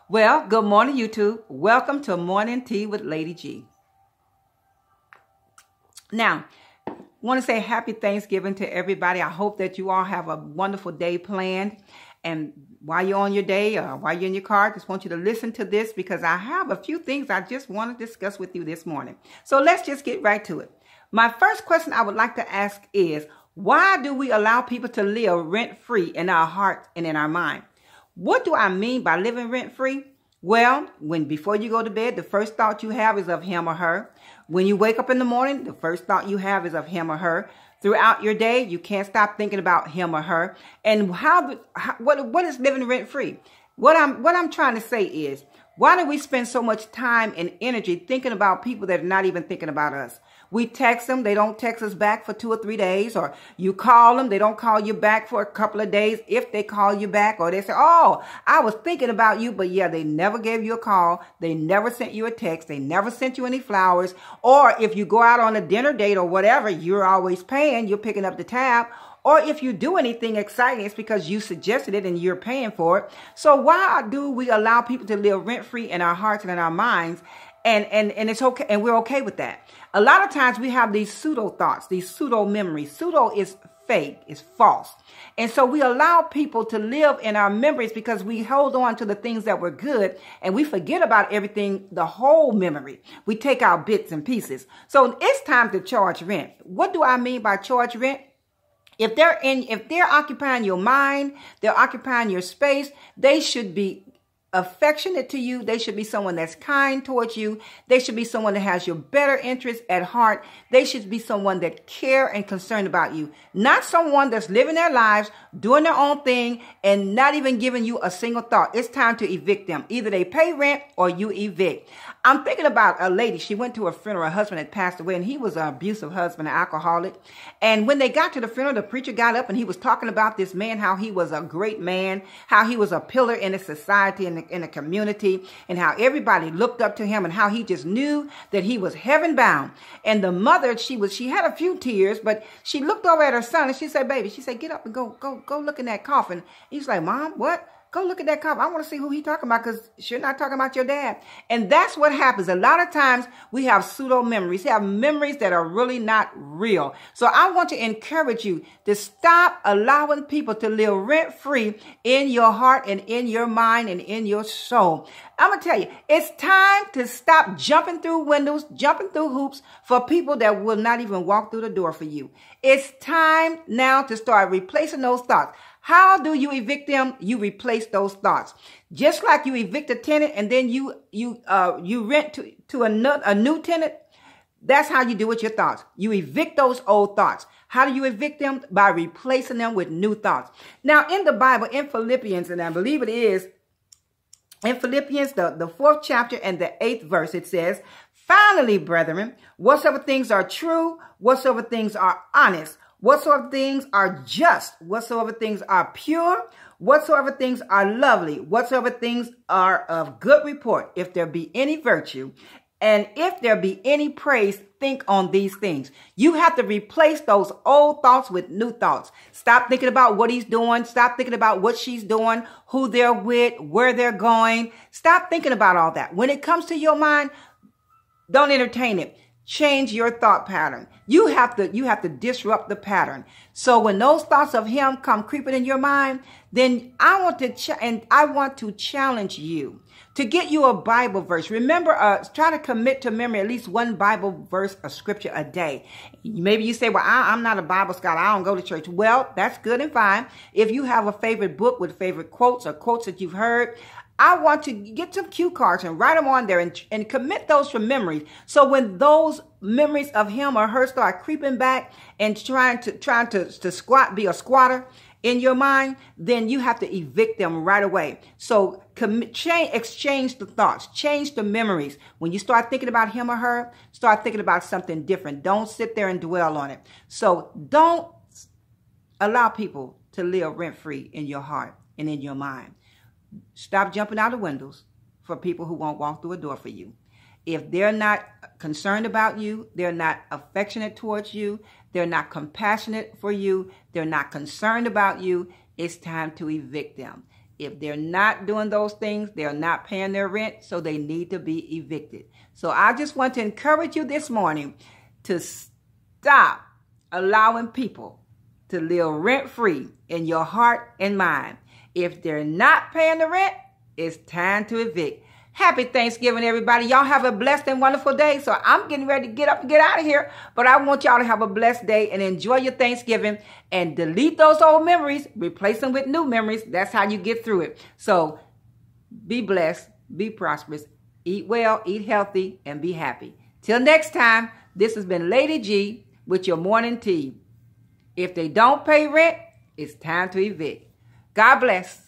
Well, good morning, YouTube. Welcome to Morning Tea with Lady G. Now, I want to say happy Thanksgiving to everybody. I hope that you all have a wonderful day planned. And while you're on your day or while you're in your car, I just want you to listen to this because I have a few things I just want to discuss with you this morning. So let's just get right to it. My first question I would like to ask is, why do we allow people to live rent-free in our heart and in our mind? What do I mean by living rent-free? Well, before you go to bed, the first thought you have is of him or her. When you wake up in the morning, the first thought you have is of him or her. Throughout your day, you can't stop thinking about him or her. And what is living rent-free? What I'm trying to say is, why do we spend so much time and energy thinking about people that are not even thinking about us? We text them, they don't text us back for 2 or 3 days, or you call them, they don't call you back for a couple of days if they call you back, or they say, oh, I was thinking about you, but yeah, they never gave you a call, they never sent you a text, they never sent you any flowers, or if you go out on a dinner date or whatever, you're always paying, you're picking up the tab, or if you do anything exciting, it's because you suggested it and you're paying for it. So why do we allow people to live rent-free in our hearts and in our minds? And it's okay, and we're okay with that. A lot of times we have these pseudo thoughts, these pseudo memories. Pseudo is fake, it's false. And so we allow people to live in our memories because we hold on to the things that were good and we forget about everything, the whole memory. We take out bits and pieces. So it's time to charge rent. What do I mean by charge rent? If they're occupying your mind, they're occupying your space, they should be affectionate to you. They should be someone that's kind towards you. They should be someone that has your better interests at heart. They should be someone that care and concerned about you. Not someone that's living their lives, doing their own thing, and not even giving you a single thought. It's time to evict them. Either they pay rent or you evict. I'm thinking about a lady. She went to a funeral. Her husband had passed away, and he was an abusive husband, an alcoholic. And when they got to the funeral, the preacher got up, and he was talking about this man, how he was a great man, how he was a pillar in the society and in the community, and how everybody looked up to him, and how he just knew that he was heaven bound. And the mother, she had a few tears, but she looked over at her son, and she said, "Baby," she said, "get up and go look in that coffin." He's like, "Mom, what? Go look at that coffin. I want to see who he's talking about because you're not talking about your dad." And that's what happens. A lot of times we have pseudo memories. We have memories that are really not real. So I want to encourage you to stop allowing people to live rent-free in your heart and in your mind and in your soul. I'm going to tell you, it's time to stop jumping through windows, jumping through hoops for people that will not even walk through the door for you. It's time now to start replacing those thoughts. How do you evict them? You replace those thoughts. Just like you evict a tenant and then you rent to a new tenant. That's how you do with your thoughts. You evict those old thoughts. How do you evict them? By replacing them with new thoughts. Now in the Bible, in Philippians, and I believe it is in Philippians, the 4th chapter and the 8th verse, it says, "Finally, brethren, whatsoever things are true, whatsoever things are honest, whatsoever things are just, whatsoever things are pure, whatsoever things are lovely, whatsoever things are of good report, if there be any virtue, and if there be any praise, think on these things." You have to replace those old thoughts with new thoughts. Stop thinking about what he's doing. Stop thinking about what she's doing, who they're with, where they're going. Stop thinking about all that. When it comes to your mind, don't entertain it. Change your thought pattern. You have to disrupt the pattern. So when those thoughts of him come creeping in your mind, then I want to challenge you to get you a Bible verse. Remember, try to commit to memory at least one Bible verse, a scripture a day. Maybe you say, "Well, I'm not a Bible scholar. I don't go to church." Well, that's good and fine. If you have a favorite book with favorite quotes or quotes that you've heard, I want to get some cue cards and write them on there and commit those from memory. So when those memories of him or her start creeping back and trying to be a squatter in your mind, then you have to evict them right away. So exchange the thoughts, change the memories. When you start thinking about him or her, start thinking about something different. Don't sit there and dwell on it. So don't allow people to live rent-free in your heart and in your mind. Stop jumping out of windows for people who won't walk through a door for you. If they're not concerned about you, they're not affectionate towards you, they're not compassionate for you, they're not concerned about you, it's time to evict them. If they're not doing those things, they're not paying their rent, so they need to be evicted. So I just want to encourage you this morning to stop allowing people to live rent-free in your heart and mind. If they're not paying the rent, it's time to evict. Happy Thanksgiving, everybody. Y'all have a blessed and wonderful day. So I'm getting ready to get up and get out of here. But I want y'all to have a blessed day and enjoy your Thanksgiving and delete those old memories. Replace them with new memories. That's how you get through it. So be blessed, be prosperous, eat well, eat healthy, and be happy. Till next time, this has been Lady G with your morning tea. If they don't pay rent, it's time to evict. God bless.